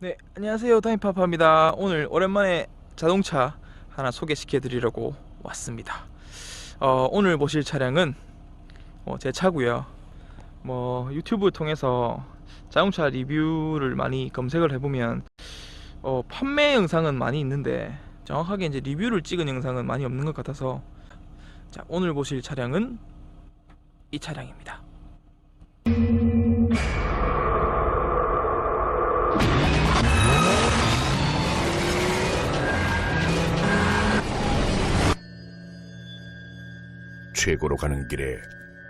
네, 안녕하세요. 타임파파입니다. 오늘 오랜만에 자동차 하나 소개시켜 드리려고 왔습니다. 오늘 보실 차량은 제 차고요. 유튜브 통해서 자동차 리뷰를 많이 검색을 해보면 판매 영상은 많이 있는데 정확하게 이제 리뷰를 찍은 영상은 많이 없는 것 같아서, 자, 오늘 보실 차량은 이 차량입니다. 최고로 가는 길에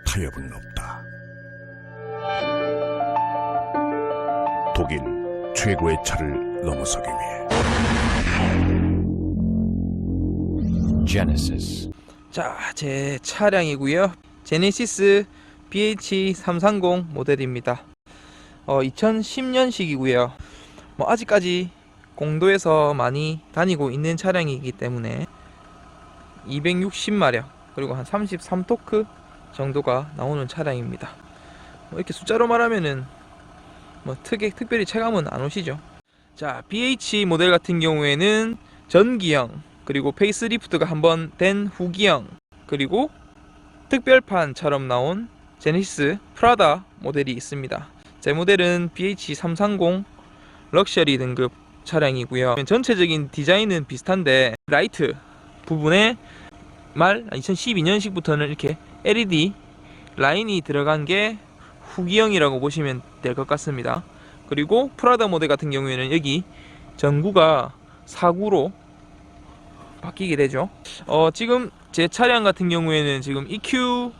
타협은 없다. 독일 최고의 차를 넘어서기 위해 제네시스. 자, 제 차량이고요. 제네시스 BH330 모델입니다. 2010년식이고요. 아직까지 공도에서 많이 다니고 있는 차량이기 때문에 260마력 그리고 한 33토크 정도가 나오는 차량입니다. 이렇게 숫자로 말하면은 특별히 체감은 안 오시죠. 자, BH 모델 같은 경우에는 전기형, 그리고 페이스리프트가 한번 된 후기형, 그리고 특별판처럼 나온 제네시스 프라다 모델이 있습니다. 제 모델은 BH330 럭셔리 등급 차량이고요. 전체적인 디자인은 비슷한데 라이트 부분에 2012년식부터는 이렇게 LED 라인이 들어간 게 후기형이라고 보시면 될 것 같습니다. 그리고 프라다 모델 같은 경우에는 여기 전구가 사구로 바뀌게 되죠. 지금 제 차량 같은 경우에는 지금 EQ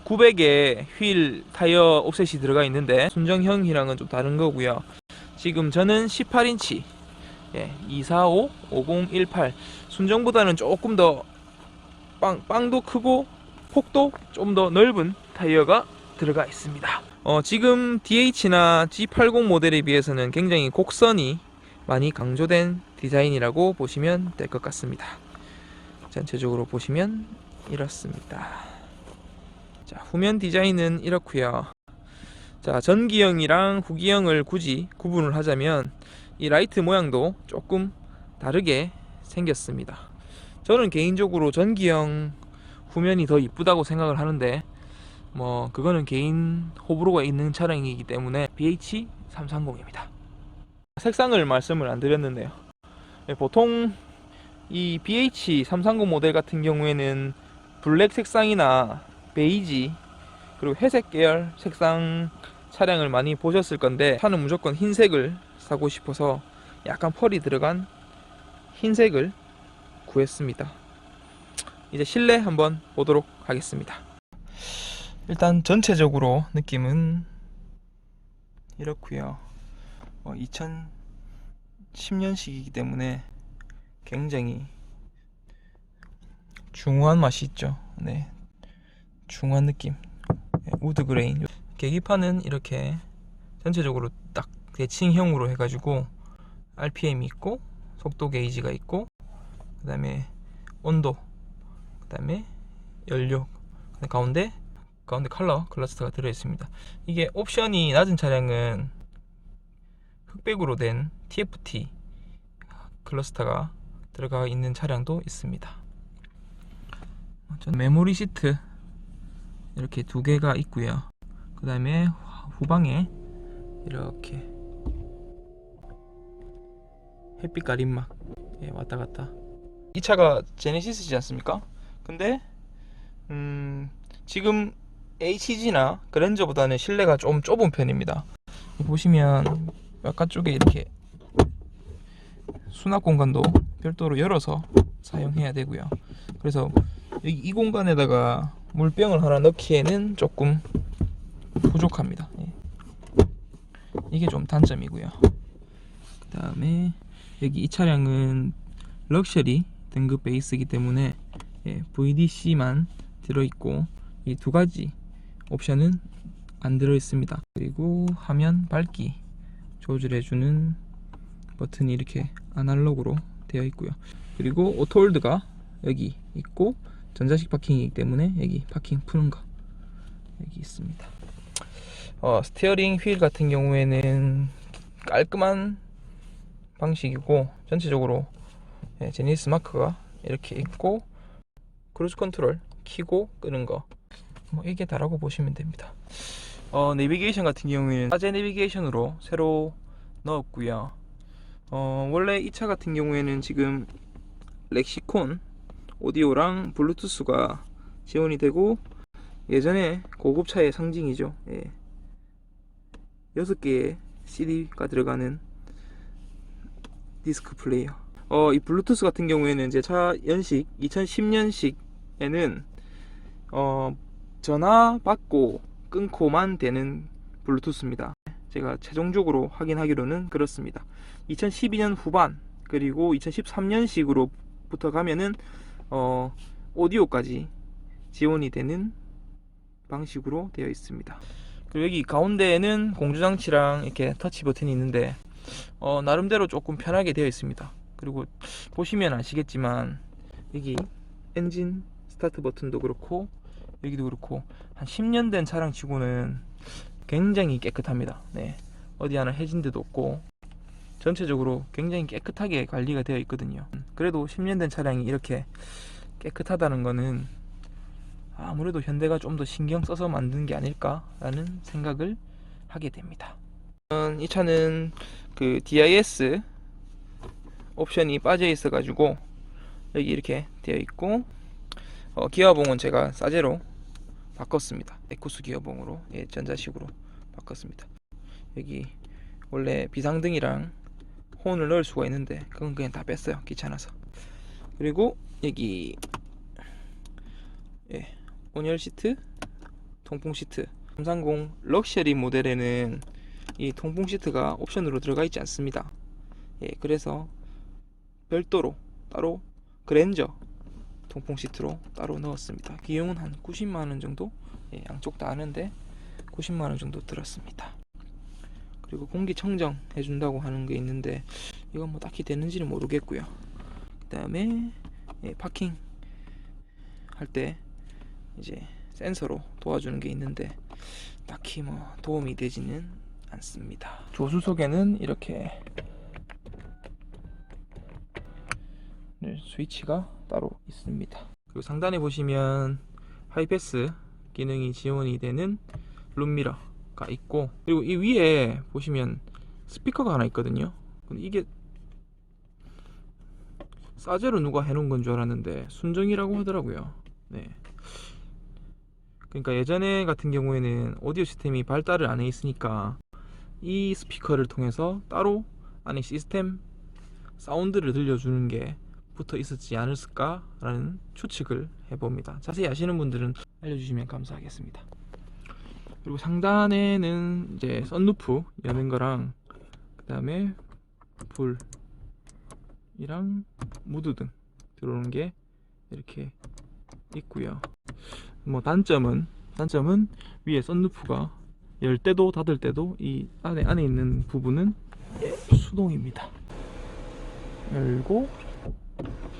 900에 휠 타이어 옵셋이 들어가 있는데 순정형이랑은 좀 다른 거고요. 지금 저는 18인치 245 5018 순정보다는 조금 더 빵도 크고 폭도 좀 더 넓은 타이어가 들어가 있습니다. 지금 DH나 G80 모델에 비해서는 굉장히 곡선이 많이 강조된 디자인이라고 보시면 될 것 같습니다. 전체적으로 보시면 이렇습니다. 자, 후면 디자인은 이렇고요. 자, 전기형이랑 후기형을 굳이 구분을 하자면 이 라이트 모양도 조금 다르게 생겼습니다. 저는 개인적으로 전기형 후면이 더 이쁘다고 생각을 하는데 그거는 개인 호불호가 있는 차량이기 때문에 BH330입니다. 색상을 말씀을 안 드렸는데요. 보통 이 BH330 모델 같은 경우에는 블랙 색상이나 베이지 그리고 회색 계열 색상 차량을 많이 보셨을 건데, 차는 무조건 흰색을 사고 싶어서 약간 펄이 들어간 흰색을 구했습니다. 이제 실내 한번 보도록 하겠습니다. 일단 전체적으로 느낌은 이렇고요. 2010년식이기 때문에 굉장히 중후한 맛이 있죠. 네, 중후한 느낌. 우드 그레인. 계기판은 이렇게 전체적으로 딱 대칭형으로 해가지고 RPM이 있고 속도 게이지가 있고, 그 다음에 온도, 그 다음에 연료, 가운데 컬러 클러스터가 들어있습니다. 이게 옵션이 낮은 차량은 흑백으로 된 TFT 클러스터가 들어가 있는 차량도 있습니다. 메모리 시트 이렇게 두 개가 있고요. 그 다음에 후방에 이렇게 햇빛 가림막 왔다 갔다. 이 차가 제네시스지 않습니까? 근데 지금 HG나 그랜저보다는 실내가 좀 좁은 편입니다. 보시면 바깥쪽에 이렇게 수납 공간도 별도로 열어서 사용해야 되고요. 그래서 여기 이 공간에다가 물병을 하나 넣기에는 조금 부족합니다. 이게 좀 단점이고요. 그 다음에 여기 이 차량은 럭셔리 등급 베이스이기 때문에 VDC만 들어있고 이 두 가지 옵션은 안 들어있습니다. 그리고 화면 밝기 조절해주는 버튼이 이렇게 아날로그로 되어 있고요. 그리고 오토홀드가 여기 있고 전자식 파킹이기 때문에 여기 파킹 푸는 거 여기 있습니다. 스티어링 휠 같은 경우에는 깔끔한 방식이고, 전체적으로 제니스 마크가 이렇게 있고, 크루즈 컨트롤 키고 끄는 거, 뭐 이게 다라고 보시면 됩니다. 내비게이션 같은 경우에는 화재 내비게이션으로 새로 넣었고요. 원래 이 차 같은 경우에는 지금 렉시콘 오디오랑 블루투스가 지원이 되고, 예전에 고급차의 상징이죠. 6개의 CD가 들어가는 디스크 플레이어. 이 블루투스 같은 경우에는 제 차 연식 2010년식에는 전화 받고 끊고만 되는 블루투스입니다. 제가 최종적으로 확인하기로는 그렇습니다. 2012년 후반 그리고 2013년식으로부터 가면은 오디오까지 지원이 되는 방식으로 되어 있습니다. 그리고 여기 가운데에는 공조장치랑 이렇게 터치 버튼이 있는데 나름대로 조금 편하게 되어 있습니다. 그리고 보시면 아시겠지만 여기 엔진 스타트 버튼도 그렇고 여기도 그렇고 한 10년 된 차량 치고는 굉장히 깨끗합니다. 어디 하나 해진 데도 없고 전체적으로 굉장히 깨끗하게 관리가 되어 있거든요. 그래도 10년 된 차량이 이렇게 깨끗하다는 거는 아무래도 현대가 좀 더 신경 써서 만든 게 아닐까라는 생각을 하게 됩니다. 이 차는 그 DIS 옵션이 빠져 있어 가지고 여기 이렇게 되어 있고, 기어봉은 제가 사제로 바꿨습니다. 에코스 기어봉으로 전자식으로 바꿨습니다. 여기 원래 비상등이랑 혼을 넣을 수가 있는데 그건 그냥 다 뺐어요. 귀찮아서. 그리고 여기 온열 시트, 통풍 시트. 330 럭셔리 모델에는 이 통풍 시트가 옵션으로 들어가 있지 않습니다. 그래서 별도로 따로 그랜저 통풍 시트로 따로 넣었습니다. 비용은 한 90만원 정도, 양쪽 다 하는데 90만원 정도 들었습니다. 그리고 공기청정 해준다고 하는 게 있는데 이건 뭐 딱히 되는지는 모르겠고요. 그 다음에 파킹 할 때 이제 센서로 도와주는 게 있는데 딱히 뭐 도움이 되지는 않습니다. 조수석에는 이렇게 스위치가 따로 있습니다. 그리고 상단에 보시면 하이패스 기능이 지원이 되는 룸미러가 있고, 그리고 이 위에 보시면 스피커가 하나 있거든요. 근데 이게 싸제로 누가 해놓은 건 줄 알았는데 순정이라고 하더라고요. 그러니까 예전에 같은 경우에는 오디오 시스템이 발달을 안 해 있으니까 이 스피커를 통해서 따로 안에 시스템 사운드를 들려주는 게 붙어 있었지 않을까라는 추측을 해봅니다. 자세히 아시는 분들은 알려주시면 감사하겠습니다. 그리고 상단에는 이제 썬루프 여는 거랑 그 다음에 불이랑 무드등 들어오는 게 이렇게 있고요. 뭐 단점은 위에 썬루프가 열 때도 닫을 때도 이 안에 있는 부분은 수동입니다. 열고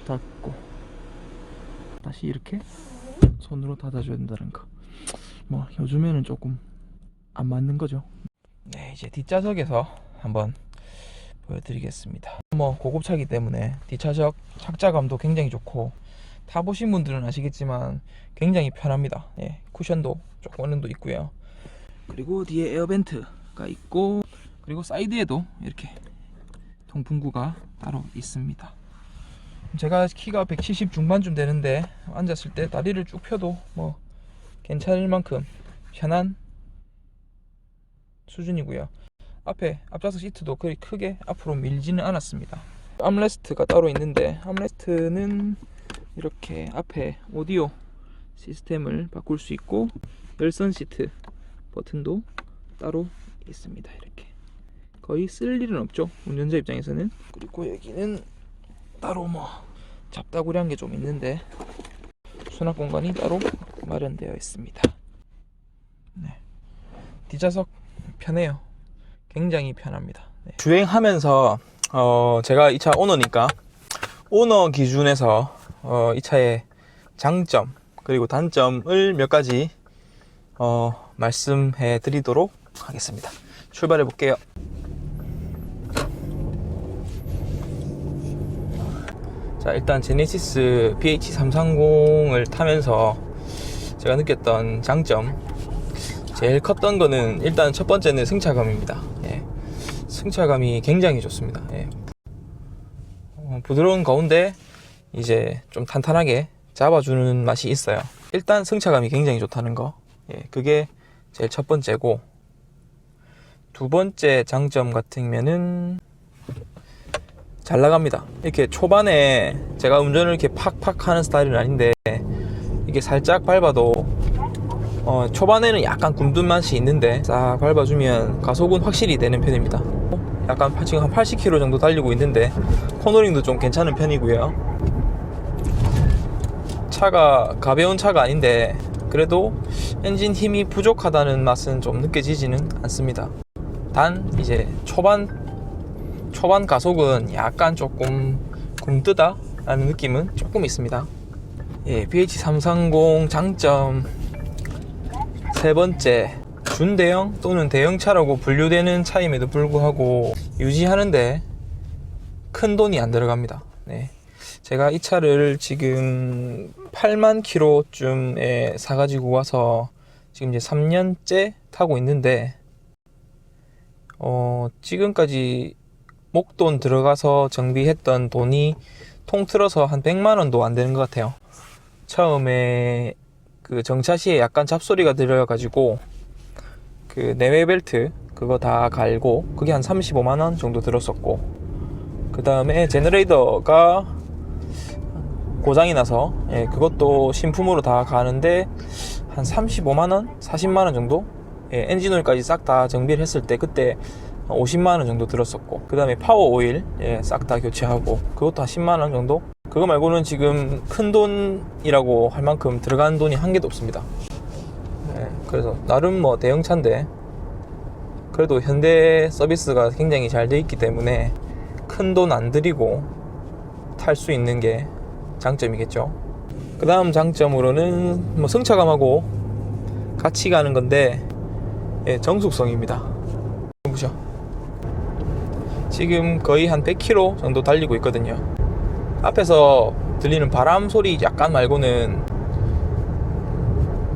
닫고 다시 이렇게 손으로 닫아줘야 된다는 거. 뭐 요즘에는 조금 안 맞는 거죠. 이제 뒷좌석에서 한번 보여드리겠습니다. 뭐 고급차기 때문에 뒷좌석 착자감도 굉장히 좋고, 타보신 분들은 아시겠지만 굉장히 편합니다. 쿠션도 조금 어느 정도 있고요. 그리고 뒤에 에어벤트가 있고, 그리고 사이드에도 이렇게 통풍구가 따로 있습니다. 제가 키가 170 중반쯤 되는데 앉았을 때 다리를 쭉 펴도 뭐 괜찮을 만큼 편한 수준이고요. 앞좌석 시트도 그리 크게 앞으로 밀지는 않았습니다. 암레스트가 따로 있는데, 암레스트는 이렇게 앞에 오디오 시스템을 바꿀 수 있고, 열선 시트 버튼도 따로 있습니다. 이렇게 거의 쓸 일은 없죠, 운전자 입장에서는. 그리고 여기는 따로 뭐 잡다구리한 게 좀 있는데 수납 공간이 따로 마련되어 있습니다. 뒷좌석 편해요. 굉장히 편합니다. 주행하면서 제가 이 차 오너니까 오너 기준에서 이 차의 장점 그리고 단점을 몇 가지 말씀해 드리도록 하겠습니다. 출발해 볼게요. 자, 일단 제네시스 BH330을 타면서 제가 느꼈던 장점, 제일 컸던 거는 일단 첫 번째는 승차감입니다. 예. 승차감이 굉장히 좋습니다. 예. 부드러운 가운데 이제 좀 탄탄하게 잡아주는 맛이 있어요. 일단 승차감이 굉장히 좋다는 거, 예, 그게 제일 첫 번째고, 두 번째 장점 같으면은 잘 나갑니다. 이렇게 초반에 제가 운전을 이렇게 팍팍 하는 스타일은 아닌데, 이게 살짝 밟아도 초반에는 약간 굼뜬 맛이 있는데 싹 밟아주면 가속은 확실히 되는 편입니다. 약간 지금 한 80km 정도 달리고 있는데 코너링도 좀 괜찮은 편이고요. 차가 가벼운 차가 아닌데 그래도 엔진 힘이 부족하다는 맛은 좀 느껴지지는 않습니다. 단 이제 초반 가속은 약간 조금 굼뜨다 라는 느낌은 조금 있습니다. 예, BH330 장점 세 번째, 준대형 또는 대형차라고 분류되는 차임에도 불구하고 유지하는데 큰 돈이 안 들어갑니다. 네. 제가 이 차를 지금 8만 킬로쯤에 사가지고 와서 지금 이제 3년째 타고 있는데, 지금까지 목돈 들어가서 정비했던 돈이 통틀어서 한 100만 원도 안 되는 것 같아요. 처음에 그 정차 시에 약간 잡소리가 들려가지고 그 내외 벨트 그거 다 갈고 그게 한 35만 원 정도 들었었고, 그 다음에 제너레이터가 고장이 나서, 예, 그것도 신품으로 다 가는데 한 35만 원, 40만 원 정도, 예, 엔진오일까지 싹 다 정비를 했을 때 그때 50만 원 정도 들었었고, 그 다음에 파워 오일, 예, 싹 다 교체하고 그것도 한 10만 원 정도. 그거 말고는 지금 큰 돈이라고 할 만큼 들어간 돈이 한 개도 없습니다. 네, 그래서 나름 뭐 대형차인데 그래도 현대 서비스가 굉장히 잘 돼 있기 때문에 큰 돈 안 들이고 탈 수 있는 게 장점이겠죠. 그 다음 장점으로는 뭐 승차감하고 같이 가는 건데, 예, 정숙성입니다. 보시죠. 지금 거의 한 100km 정도 달리고 있거든요. 앞에서 들리는 바람 소리 약간 말고는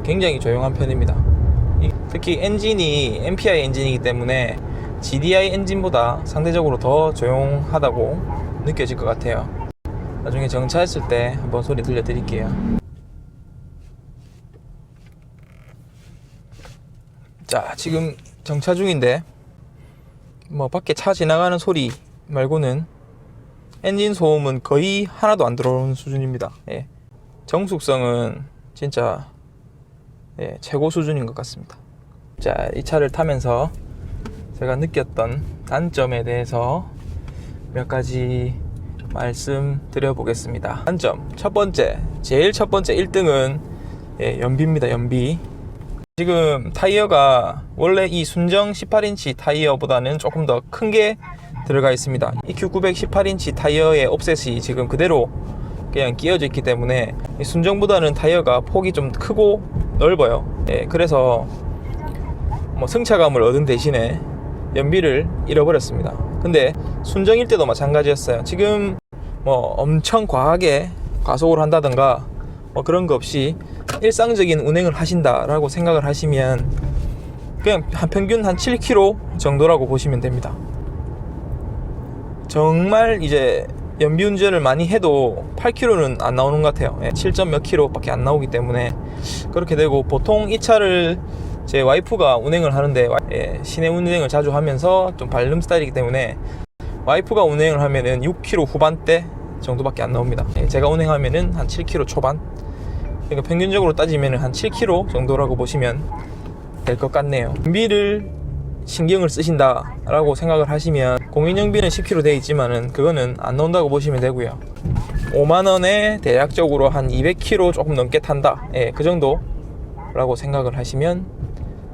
굉장히 조용한 편입니다. 특히 엔진이 MPI 엔진이기 때문에 GDI 엔진보다 상대적으로 더 조용하다고 느껴질 것 같아요. 나중에 정차했을 때 한번 소리 들려드릴게요. 자, 지금 정차 중인데 뭐 밖에 차 지나가는 소리 말고는 엔진 소음은 거의 하나도 안 들어오는 수준입니다. 예. 정숙성은 진짜, 예, 최고 수준인 것 같습니다. 자, 이 차를 타면서 제가 느꼈던 단점에 대해서 몇 가지 말씀드려 보겠습니다. 단점 첫 번째, 제일 첫 번째 1등은, 예, 연비입니다. 연비. 지금 타이어가 원래 이 순정 18인치 타이어보다는 조금 더 큰 게 들어가 있습니다. EQ900 18인치 타이어의 옵셋이 지금 그대로 그냥 끼워져 있기 때문에 순정보다는 타이어가 폭이 좀 크고 넓어요. 예, 그래서 뭐 승차감을 얻은 대신에 연비를 잃어버렸습니다. 근데 순정일 때도 마찬가지였어요. 지금 뭐 엄청 과하게 과속을 한다던가 뭐 그런 거 없이 일상적인 운행을 하신다라고 생각을 하시면 그냥 한 평균 한 7km 정도라고 보시면 됩니다. 정말 이제 연비 운전을 많이 해도 8km는 안 나오는 것 같아요. 7점 몇 km 밖에 안 나오기 때문에 그렇게 되고, 보통 이 차를 제 와이프가 운행을 하는데, 시내 운행을 자주 하면서 좀 발름 스타일이기 때문에 와이프가 운행을 하면은 6km 후반대 정도밖에 안 나옵니다. 제가 운행하면은 한 7km 초반. 그러니까 평균적으로 따지면은 한 7km 정도라고 보시면 될 것 같네요. 연비를 신경을 쓰신다 라고 생각을 하시면 공인연비는 10km 돼 있지만은 그거는 안 나온다고 보시면 되고요. 5만원에 대략적으로 한 200km 조금 넘게 탄다, 예, 그 정도 라고 생각을 하시면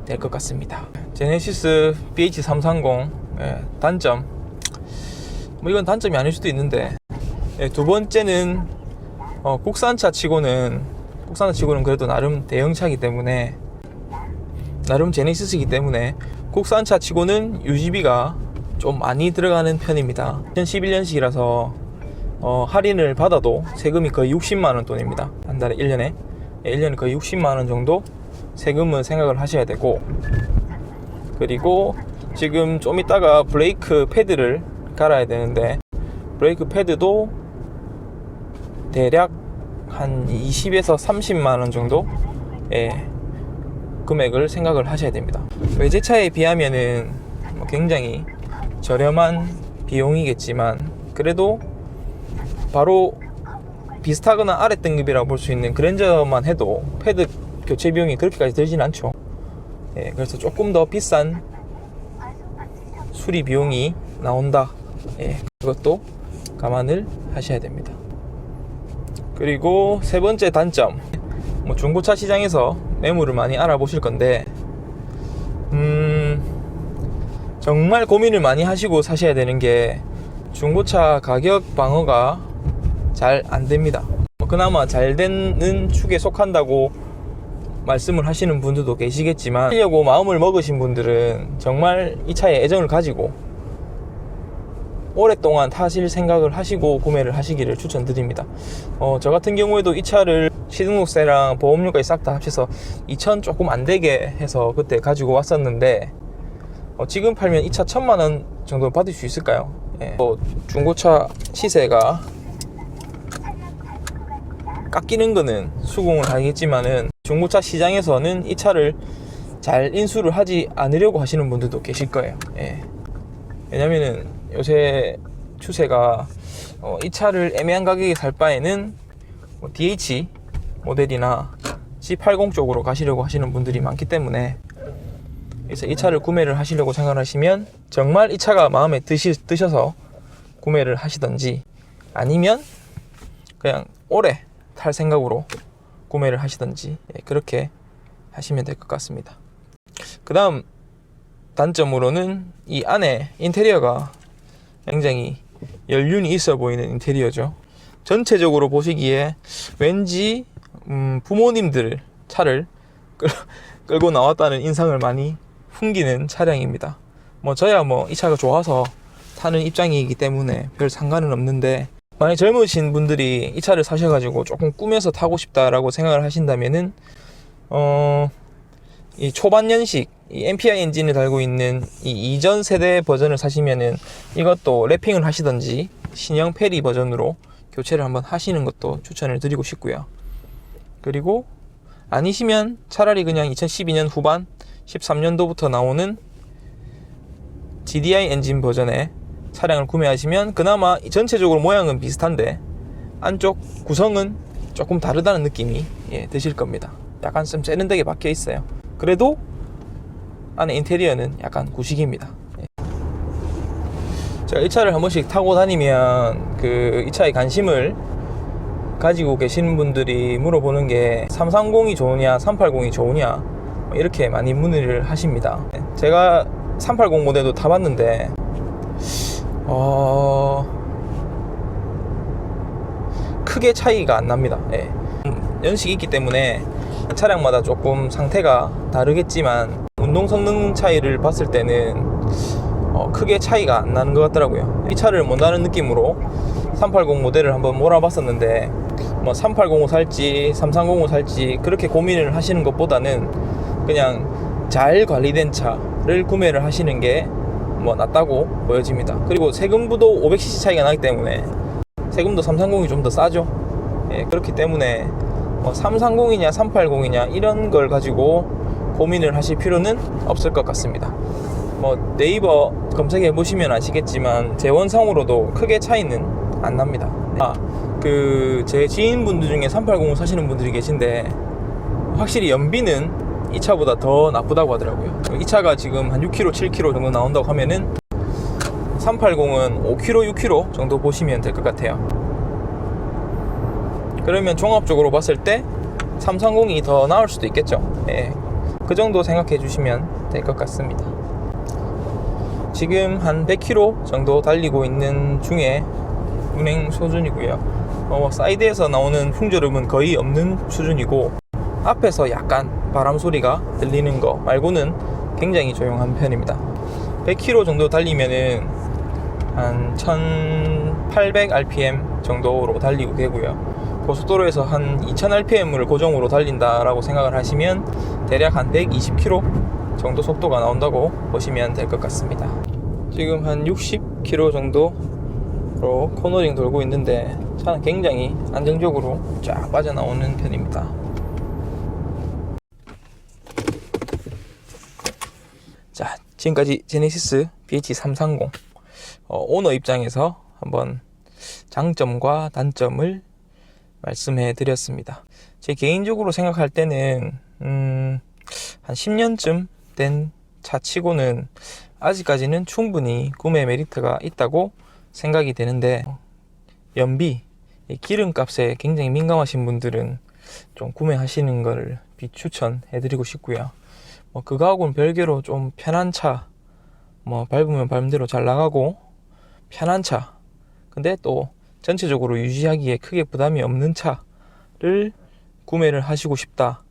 될 것 같습니다. 제네시스 BH330, 예, 단점, 뭐 이건 단점이 아닐 수도 있는데, 예, 두 번째는 국산차 치고는 그래도 나름 대형차이기 때문에, 나름 제네시스이기 때문에 국산차 치고는 유지비가 좀 많이 들어가는 편입니다. 2011년식이라서 할인을 받아도 세금이 거의 60만원 돈입니다. 한 달에 1년에 1년에 거의 60만원 정도 세금은 생각을 하셔야 되고, 그리고 지금 좀 이따가 브레이크 패드를 갈아야 되는데 브레이크 패드도 대략 한 20에서 30만원 정도 금액을 생각을 하셔야 됩니다. 외제차에 비하면은 굉장히 저렴한 비용이겠지만 그래도 바로 비슷하거나 아래 등급이라고 볼 수 있는 그랜저만 해도 패드 교체 비용이 그렇게까지 들진 않죠. 그래서 조금 더 비싼 수리 비용이 나온다. 그것도 감안을 하셔야 됩니다. 그리고 세 번째 단점, 중고차 시장에서 매물을 많이 알아보실 건데 정말 고민을 많이 하시고 사셔야 되는 게 중고차 가격 방어가 잘 안됩니다. 그나마 잘 되는 축에 속한다고 말씀을 하시는 분들도 계시겠지만, 하려고 마음을 먹으신 분들은 정말 이 차에 애정을 가지고 오랫동안 타실 생각을 하시고 구매를 하시기를 추천드립니다. 저 같은 경우에도 이 차를 취등록세랑 보험료까지 싹 다 합쳐서 2천 조금 안 되게 해서 그때 가지고 왔었는데 지금 팔면 이 차 1,000만원 정도 받을 수 있을까요? 중고차 시세가 깎이는 거는 수긍을 하겠지만은 중고차 시장에서는 이 차를 잘 인수를 하지 않으려고 하시는 분들도 계실 거예요. 왜냐면은 요새 추세가 이 차를 애매한 가격에 살 바에는 DH 모델이나 C80 쪽으로 가시려고 하시는 분들이 많기 때문에, 그래서 이 차를 구매를 하시려고 생각하시면 정말 이 차가 마음에 드셔서 구매를 하시던지, 아니면 그냥 오래 탈 생각으로 구매를 하시던지 그렇게 하시면 될 것 같습니다. 그 다음 단점으로는 이 안에 인테리어가 굉장히 연륜이 있어 보이는 인테리어죠. 전체적으로 보시기에 왠지 부모님들 차를 끌고 나왔다는 인상을 많이 풍기는 차량입니다. 저야 이 차가 좋아서 타는 입장이기 때문에 별 상관은 없는데, 만약 젊으신 분들이 이 차를 사셔가지고 조금 꾸며서 타고 싶다라고 생각을 하신다면은 이 초반연식 이 MPI 엔진을 달고 있는 이 이전 세대 버전을 사시면은 이것도 랩핑을 하시던지 신형 페리 버전으로 교체를 한번 하시는 것도 추천을 드리고 싶고요. 그리고 아니시면 차라리 그냥 2012년 후반 13년도부터 나오는 GDI 엔진 버전의 차량을 구매하시면 그나마 전체적으로 모양은 비슷한데 안쪽 구성은 조금 다르다는 느낌이 드실 겁니다. 약간 좀 세련되게 박혀 있어요. 그래도 안에 인테리어는 약간 구식입니다. 제가 이 차를 한 번씩 타고 다니면 이 차에 관심을 가지고 계시는 분들이 물어보는 게 330이 좋으냐 380이 좋으냐 이렇게 많이 문의를 하십니다. 제가 380 모델도 타봤는데 크게 차이가 안 납니다. 연식이 있기 때문에 차량마다 조금 상태가 다르겠지만 운동 성능 차이를 봤을 때는 크게 차이가 안 나는 것 같더라고요. 이 차를 못다는 느낌으로 380 모델을 한번 몰아봤었는데 380을 살지 330을 살지 그렇게 고민을 하시는 것보다는 그냥 잘 관리된 차를 구매를 하시는 게 낫다고 보여집니다. 그리고 세금부도 500cc 차이가 나기 때문에 세금도 330이 좀 더 싸죠. 그렇기 때문에 330이냐 380이냐 이런 걸 가지고 고민을 하실 필요는 없을 것 같습니다. 네이버 검색해 보시면 아시겠지만 재원상으로도 크게 차이는 안 납니다. 제 지인분들 중에 380을 사시는 분들이 계신데 확실히 연비는 이 차보다 더 나쁘다고 하더라고요. 이 차가 지금 한 6km, 7km 정도 나온다고 하면은 380은 5km, 6km 정도 보시면 될 것 같아요. 그러면 종합적으로 봤을 때 330이 더 나을 수도 있겠죠. 그 정도 생각해 주시면 될 것 같습니다. 지금 한 100km 정도 달리고 있는 중에 운행 수준이고요. 사이드에서 나오는 풍절음은 거의 없는 수준이고 앞에서 약간 바람 소리가 들리는 거 말고는 굉장히 조용한 편입니다. 100km 정도 달리면은 한 1800rpm 정도로 달리고 되고요. 고속도로에서 한 2000rpm을 고정으로 달린다라고 생각을 하시면 대략 한 120km 정도 속도가 나온다고 보시면 될 것 같습니다. 지금 한 60km 정도로 코너링 돌고 있는데 차는 굉장히 안정적으로 쫙 빠져나오는 편입니다. 자, 지금까지 제네시스 BH330 오너 입장에서 한번 장점과 단점을 말씀해 드렸습니다. 제 개인적으로 생각할 때는 한 10년쯤 된 차치고는 아직까지는 충분히 구매 메리트가 있다고 생각이 되는데, 연비, 기름값에 굉장히 민감하신 분들은 좀 구매하시는 것을 비추천해 드리고 싶고요. 그거하고는 별개로 좀 편한 차, 밟으면 밟은 잘 나가고 편한 차, 근데 또 전체적으로 유지하기에 크게 부담이 없는 차를 구매를 하시고 싶다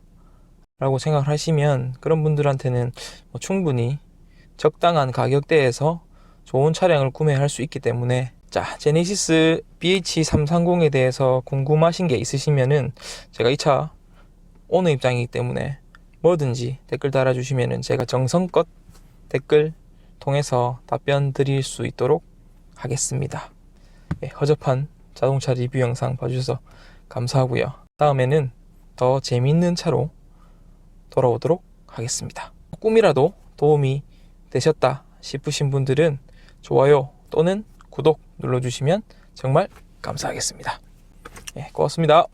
라고 생각을 하시면, 그런 분들한테는 충분히 적당한 가격대에서 좋은 차량을 구매할 수 있기 때문에, 자, 제네시스 BH330에 대해서 궁금하신 게 있으시면은 제가 이 차 오너 입장이기 때문에 뭐든지 댓글 달아주시면은 제가 정성껏 댓글 통해서 답변 드릴 수 있도록 하겠습니다. 허접한 자동차 리뷰 영상 봐주셔서 감사하고요. 다음에는 더 재밌는 차로 돌아오도록 하겠습니다. 조금이라도 도움이 되셨다 싶으신 분들은 좋아요 또는 구독 눌러주시면 정말 감사하겠습니다. 고맙습니다.